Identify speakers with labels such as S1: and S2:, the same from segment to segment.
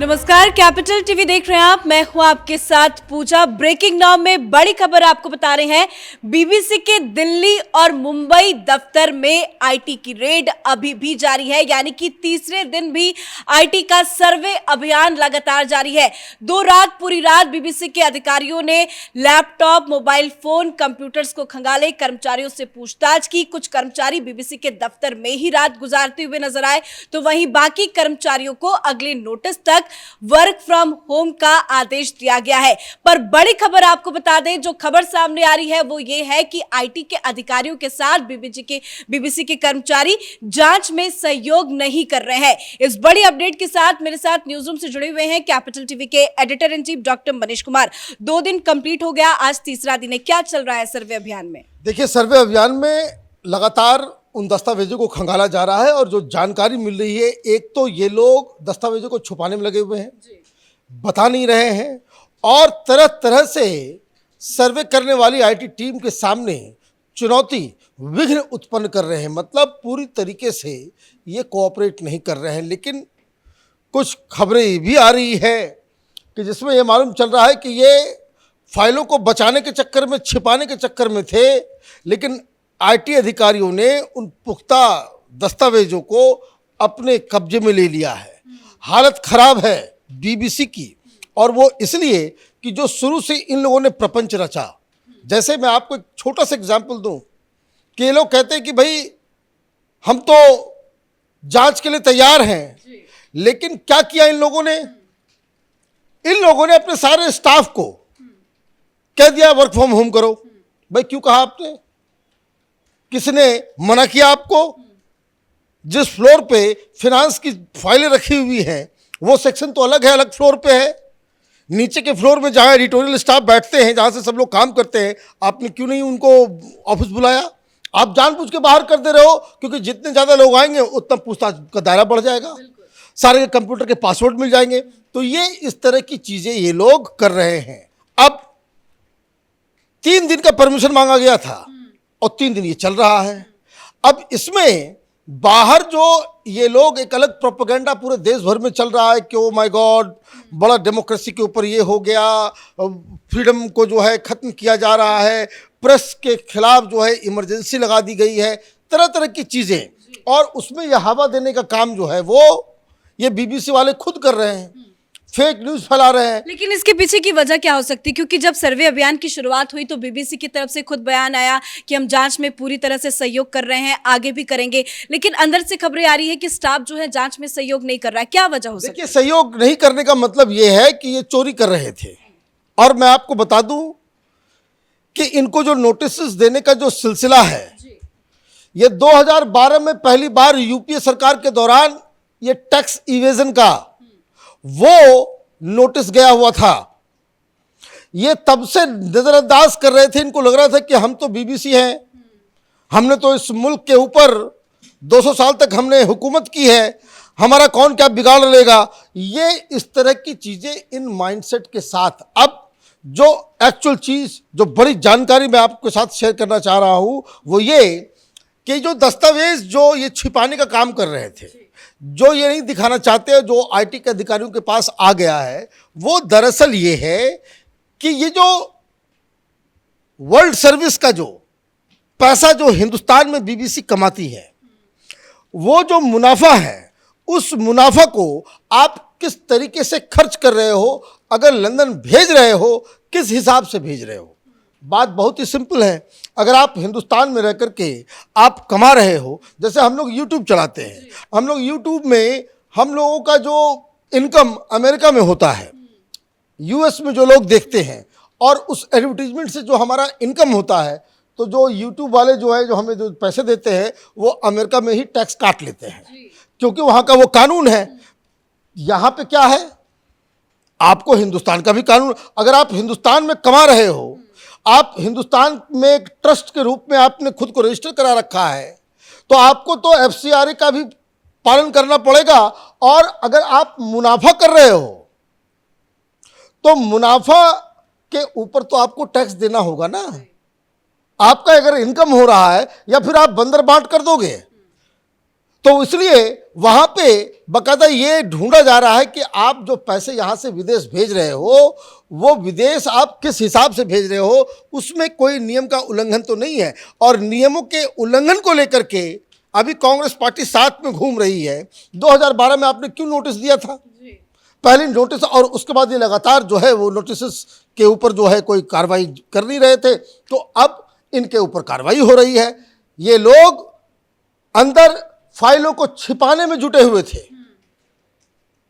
S1: नमस्कार, capital TV देख रहे हैं आप। मैं हूं आपके साथ पूजा। ब्रेकिंग नाउ में बड़ी खबर आपको बता रहे हैं। बीबीसी के दिल्ली और मुंबई दफ्तर में आईटी की रेड अभी भी जारी है, यानी कि तीसरे दिन भी आईटी का सर्वे अभियान लगातार जारी है। पूरी रात बीबीसी के अधिकारियों ने लैपटॉप, मोबाइल फोन, कंप्यूटर्स को खंगाले, कर्मचारियों से पूछताछ की। कुछ कर्मचारी बीबीसी के दफ्तर में ही रात गुजारते हुए नजर आए, तो वहीं बाकी कर्मचारियों को अगले नोटिस तक वर्क फ्रॉम होम का आदेश दिया गया है। पर बड़ी खबर आपको बता दें, जो खबर सामने आ रही है वो ये है कि आईटी के अधिकारियों के साथ बीबीसी के कर्मचारी जांच में सहयोग नहीं कर रहे हैं। इस बड़ी अपडेट के साथ मेरे साथ न्यूज रूम से जुड़े हुए हैं कैपिटल टीवी के editor in chief doctor Manish Kumar. 2 दिन कंप्लीट हो गया, आज तीसरा दिन है। क्या चल रहा है सर्वे अभियान में?
S2: देखिए, सर्वे अभियान में लगातार उन दस्तावेजों को खंगाला जा रहा है और जो जानकारी मिल रही है, एक तो ये लोग दस्तावेजों को छुपाने में लगे हुए हैं, बता नहीं रहे हैं, और तरह तरह से सर्वे करने वाली आईटी टीम के सामने चुनौती, विघ्न उत्पन्न कर रहे हैं। मतलब पूरी तरीके से ये कोऑपरेट नहीं कर रहे हैं। लेकिन कुछ खबरें भी आ रही है कि जिसमें ये मालूम चल रहा है कि ये फाइलों को बचाने के चक्कर में, छिपाने के चक्कर में थे, लेकिन आईटी अधिकारियों ने उन पुख्ता दस्तावेजों को अपने कब्जे में ले लिया है। हालत खराब है बीबीसी की, और वो इसलिए कि जो शुरू से इन लोगों ने प्रपंच रचा। जैसे मैं आपको एक छोटा सा एग्जाम्पल दूं कि ये लोग कहते हैं कि भाई हम तो जांच के लिए तैयार हैं, लेकिन क्या किया इन लोगों ने? इन लोगों ने अपने सारे स्टाफ को कह दिया वर्क फ्रॉम होम करो। भाई क्यों कहा आपने? किसने मना किया आपको? जिस फ्लोर पे फिनांस की फाइलें रखी हुई हैं वो सेक्शन तो अलग है, अलग फ्लोर पे है। नीचे के फ्लोर में जहां एडिटोरियल स्टाफ बैठते हैं, जहां से सब लोग काम करते हैं, आपने क्यों नहीं उनको ऑफिस बुलाया? आप जानबूझ के बाहर कर दे रहे हो, क्योंकि जितने ज्यादा लोग आएंगे उतना पूछताछ का दायरा बढ़ जाएगा, सारे कंप्यूटर के पासवर्ड मिल जाएंगे। तो ये इस तरह की चीजें ये लोग कर रहे हैं। अब 3 दिन का परमिशन मांगा गया था और 3 दिन ये चल रहा है। अब इसमें बाहर जो ये लोग एक अलग प्रोपेगेंडा पूरे देश भर में चल रहा है कि ओ माय गॉड, बड़ा डेमोक्रेसी के ऊपर ये हो गया, फ्रीडम को जो है ख़त्म किया जा रहा है, प्रेस के खिलाफ जो है इमरजेंसी लगा दी गई है, तरह तरह की चीज़ें। और उसमें यह हवा देने का काम जो है वो ये बीबीसी वाले खुद कर रहे हैं, फेक न्यूज़ फैला रहे हैं।
S1: लेकिन इसके पीछे की वजह क्या हो सकती है? क्योंकि जब सर्वे अभियान की शुरुआत हुई तो बीबीसी की तरफ से खुद बयान आया कि हम जांच में पूरी तरह से सहयोग कर रहे हैं, आगे भी करेंगे, लेकिन अंदर से खबरें आ रही है कि स्टाफ जो है जांच में सहयोग नहीं कर रहा है। क्या वजह हो सकती है?
S2: देखिए, सहयोग नहीं करने का मतलब ये है कि ये चोरी कर रहे थे। और मैं आपको बता दूं कि इनको जो नोटिस देने का जो सिलसिला है, ये 2012 में पहली बार यूपीए सरकार के दौरान ये टैक्स इवेजन का वो नोटिस गया हुआ था। ये तब से नजरअंदाज कर रहे थे। इनको लग रहा था कि हम तो बीबीसी हैं, हमने तो इस मुल्क के ऊपर 200 साल तक हमने हुकूमत की है, हमारा कौन क्या बिगाड़ लेगा। ये इस तरह की चीजें इन माइंडसेट के साथ, अब जो एक्चुअल चीज, जो बड़ी जानकारी मैं आपके साथ शेयर करना चाह रहा हूं वो ये कि जो दस्तावेज जो ये छिपाने का काम कर रहे थे, जो ये नहीं दिखाना चाहते, जो आईटी के अधिकारियों के पास आ गया है, वो दरअसल ये है कि ये जो वर्ल्ड सर्विस का जो पैसा जो हिंदुस्तान में बीबीसी कमाती है, वो जो मुनाफा है, उस मुनाफा को आप किस तरीके से खर्च कर रहे हो, अगर लंदन भेज रहे हो, किस हिसाब से भेज रहे हो। बात बहुत ही सिंपल है। अगर आप हिंदुस्तान में रह कर के आप कमा रहे हो, जैसे हम लोग यूट्यूब चलाते हैं, हम लोग यूट्यूब में हम लोगों का जो इनकम अमेरिका में होता है, यूएस में जो लोग देखते हैं, और उस एडवर्टीजमेंट से जो हमारा इनकम होता है, तो जो यूट्यूब वाले जो है, जो हमें जो पैसे देते हैं, वो अमेरिका में ही टैक्स काट लेते हैं, क्योंकि वहाँ का वो कानून है। यहाँ पे क्या है, आपको हिंदुस्तान का भी कानून, अगर आप हिंदुस्तान में कमा रहे हो, आप हिंदुस्तान में एक ट्रस्ट के रूप में आपने खुद को रजिस्टर करा रखा है, तो आपको तो एफसीआरए का भी पालन करना पड़ेगा। और अगर आप मुनाफा कर रहे हो तो मुनाफा के ऊपर तो आपको टैक्स देना होगा ना। आपका अगर इनकम हो रहा है, या फिर आप बंदर बांट कर दोगे, तो इसलिए वहां पे बकायदा ये ढूंढा जा रहा है कि आप जो पैसे यहां से विदेश भेज रहे हो, वो विदेश आप किस हिसाब से भेज रहे हो, उसमें कोई नियम का उल्लंघन तो नहीं है। और नियमों के उल्लंघन को लेकर के अभी कांग्रेस पार्टी साथ में घूम रही है। 2012 में आपने क्यों नोटिस दिया था? पहले नोटिस, और उसके बाद ये लगातार जो है वो नोटिस के ऊपर जो है कोई कार्रवाई कर नहीं रहे थे, तो अब इनके ऊपर कार्रवाई हो रही है। ये लोग अंदर फाइलों को छिपाने में जुटे हुए थे,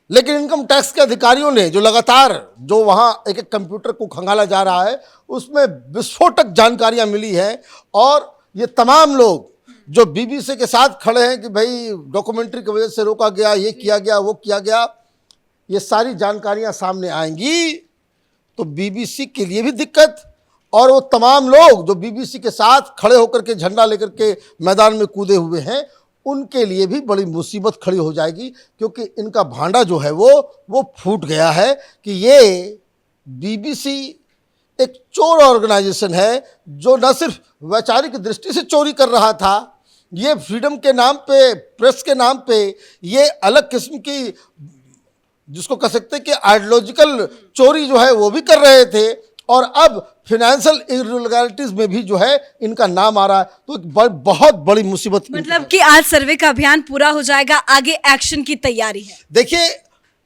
S2: लेकिन इनकम टैक्स के अधिकारियों ने जो लगातार जो वहां एक एक कंप्यूटर को खंगाला जा रहा है, उसमें विस्फोटक जानकारियां मिली है। और ये तमाम लोग जो बीबीसी के साथ खड़े हैं कि भाई डॉक्यूमेंट्री की वजह से रोका गया, ये किया गया, वो किया गया, ये सारी जानकारियां सामने आएंगी तो बीबीसी के लिए भी दिक्कत, और वो तमाम लोग जो बीबीसी के साथ खड़े होकर के झंडा लेकर के मैदान में कूदे हुए हैं, उनके लिए भी बड़ी मुसीबत खड़ी हो जाएगी। क्योंकि इनका भांडा जो है वो फूट गया है कि ये बीबीसी एक चोर ऑर्गेनाइजेशन है, जो न सिर्फ वैचारिक दृष्टि से चोरी कर रहा था, ये फ्रीडम के नाम पे, प्रेस के नाम पे ये अलग किस्म की, जिसको कह सकते हैं कि आइडियोलॉजिकल चोरी जो है वो भी कर रहे थे, और अब फाइनेंशियल इरेगुलरिटीज में भी जो है इनका नाम आ रहा है। तो एक बहुत बड़ी मुसीबत,
S1: मतलब कि आज सर्वे का अभियान पूरा हो जाएगा, आगे एक्शन की तैयारी है।
S2: देखिए,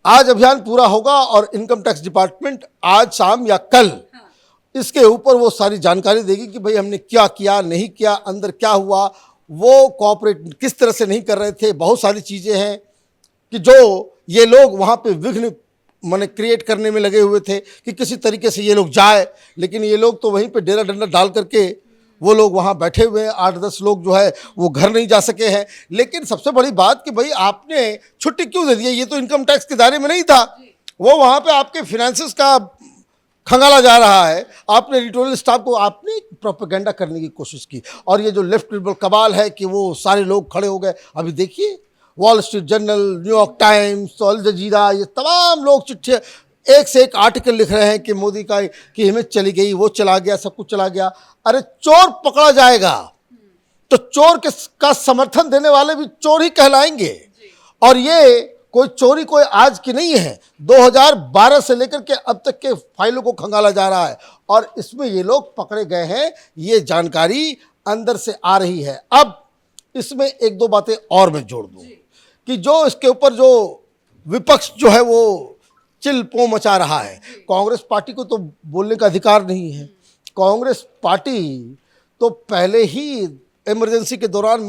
S2: आज अभियान पूरा होगा और इनकम टैक्स डिपार्टमेंट आज शाम या कल इसके ऊपर वो सारी जानकारी देगी कि भाई हमने क्या किया, नहीं किया, अंदर क्या हुआ, वो कोऑपरेट किस तरह से नहीं कर रहे थे। बहुत सारी चीज़ें हैं कि जो ये लोग वहाँ पे विघ्न माने क्रिएट करने में लगे हुए थे कि किसी तरीके से ये लोग जाए, लेकिन ये लोग तो वहीं पे डेरा डंडा डाल करके वो लोग वहाँ बैठे हुए हैं। 8-10 लोग जो है वो घर नहीं जा सके हैं। लेकिन सबसे बड़ी बात कि भाई आपने छुट्टी क्यों दे दी? ये तो इनकम टैक्स के दायरे में नहीं था, वो वहाँ पे आपके फिनेंसेस का खंगाला जा रहा है। आपने एडिटोरियल स्टाफ को आपने प्रोपेगेंडा करने की कोशिश की, और ये जो लेफ्ट लिबरल कबाल है कि वो सारे लोग खड़े हो गए। अभी देखिए, Wall Street Journal, New York Times, Al Jazeera, ये तमाम लोग चिट्ठी एक से एक आर्टिकल लिख रहे हैं कि मोदी का की हिम्मत चली गई, वो चला गया, सब कुछ चला गया। अरे चोर पकड़ा जाएगा तो चोर के का समर्थन देने वाले भी चोर ही कहलाएंगे। और ये कोई चोरी कोई आज की नहीं है, 2012 से लेकर के अब तक के फाइलों को खंगाला जा रहा है, और इसमें ये लोग पकड़े गए हैं। ये जानकारी अंदर से आ रही है। अब इसमें एक दो बातें और मैं जोड़ दूं कि जो इसके ऊपर जो विपक्ष जो है वो चिल पो मचा रहा है, कांग्रेस पार्टी को तो बोलने का अधिकार नहीं है। कांग्रेस पार्टी तो पहले ही इमरजेंसी के दौरान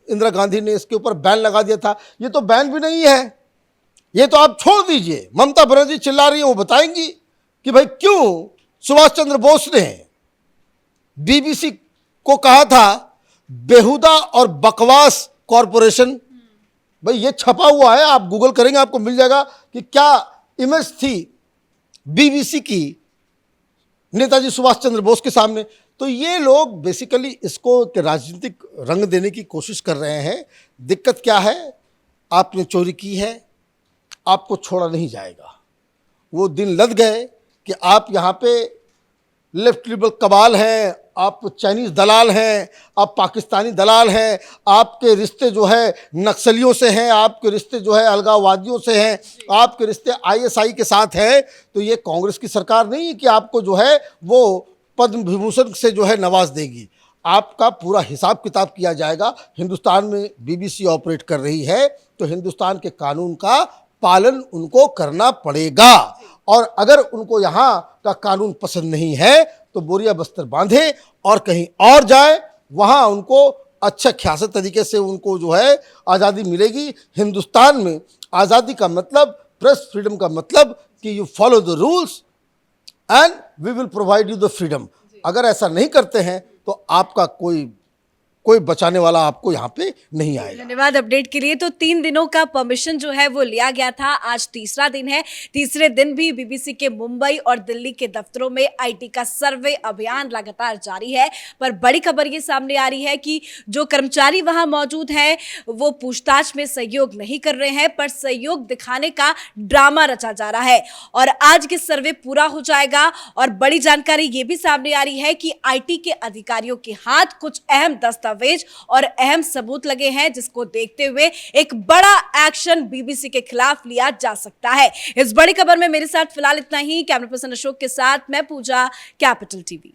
S2: इंदिरा गांधी ने इसके ऊपर बैन लगा दिया था। ये तो बैन भी नहीं है, ये तो आप छोड़ दीजिए। ममता बनर्जी चिल्ला रही है, वो बताएंगी कि भाई क्यों सुभाष चंद्र बोस ने बीबीसी को कहा था बेहुदा और बकवास कॉरपोरेशन। भाई ये छपा हुआ है, आप गूगल करेंगे आपको मिल जाएगा कि क्या इमेज थी बीबीसी की नेताजी सुभाष चंद्र बोस के सामने। तो ये लोग बेसिकली इसको राजनीतिक रंग देने की कोशिश कर रहे हैं। दिक्कत क्या है? आपने चोरी की है, आपको छोड़ा नहीं जाएगा। वो दिन लद गए कि आप यहाँ पे लेफ्ट लिबरल कबाल हैं, आप चाइनीज़ दलाल हैं, आप पाकिस्तानी दलाल हैं, आपके रिश्ते जो है नक्सलियों से हैं, आपके रिश्ते जो है अलगाववादियों से हैं, आपके रिश्ते आईएसआई के साथ हैं। तो ये कांग्रेस की सरकार नहीं है कि आपको जो है वो पद्म विभूषण से जो है नवाज देगी। आपका पूरा हिसाब किताब किया जाएगा। हिंदुस्तान में बीबीसी ऑपरेट कर रही है तो हिंदुस्तान के कानून का पालन उनको करना पड़ेगा, और अगर उनको यहाँ का कानून पसंद नहीं है तो बोरिया बस्तर बांधे और कहीं और जाए, वहाँ उनको अच्छा खासा तरीके से उनको जो है आज़ादी मिलेगी। हिंदुस्तान में आज़ादी का मतलब, प्रेस फ्रीडम का मतलब कि you follow the rules and we will provide you the freedom. अगर ऐसा नहीं करते हैं तो आपका कोई बचाने वाला आपको यहाँ पे नहीं आएगा।
S1: धन्यवाद अपडेट के लिए। तो 3 दिनों का परमिशन जो है वो लिया गया था, आज तीसरा दिन है। तीसरे दिन भी बीबीसी के मुंबई और दिल्ली के दफ्तरों में आईटी का सर्वे अभियान लगातार जारी है। पर बड़ी खबर ये सामने आ रही है कि जो कर्मचारी वहां मौजूद हैं वो पूछताछ में सहयोग नहीं कर रहे हैं, पर सहयोग दिखाने का ड्रामा रचा जा रहा है। और आज के सर्वे पूरा हो जाएगा। और बड़ी जानकारी ये भी सामने आ रही है कि आईटी के अधिकारियों के हाथ कुछ अहम दस्तावेज दस्तावेज और अहम सबूत लगे हैं, जिसको देखते हुए एक बड़ा एक्शन बीबीसी के खिलाफ लिया जा सकता है। इस बड़ी खबर में मेरे साथ फिलहाल इतना ही। कैमरा पर्सन अशोक के साथ मैं पूजा, कैपिटल टीवी।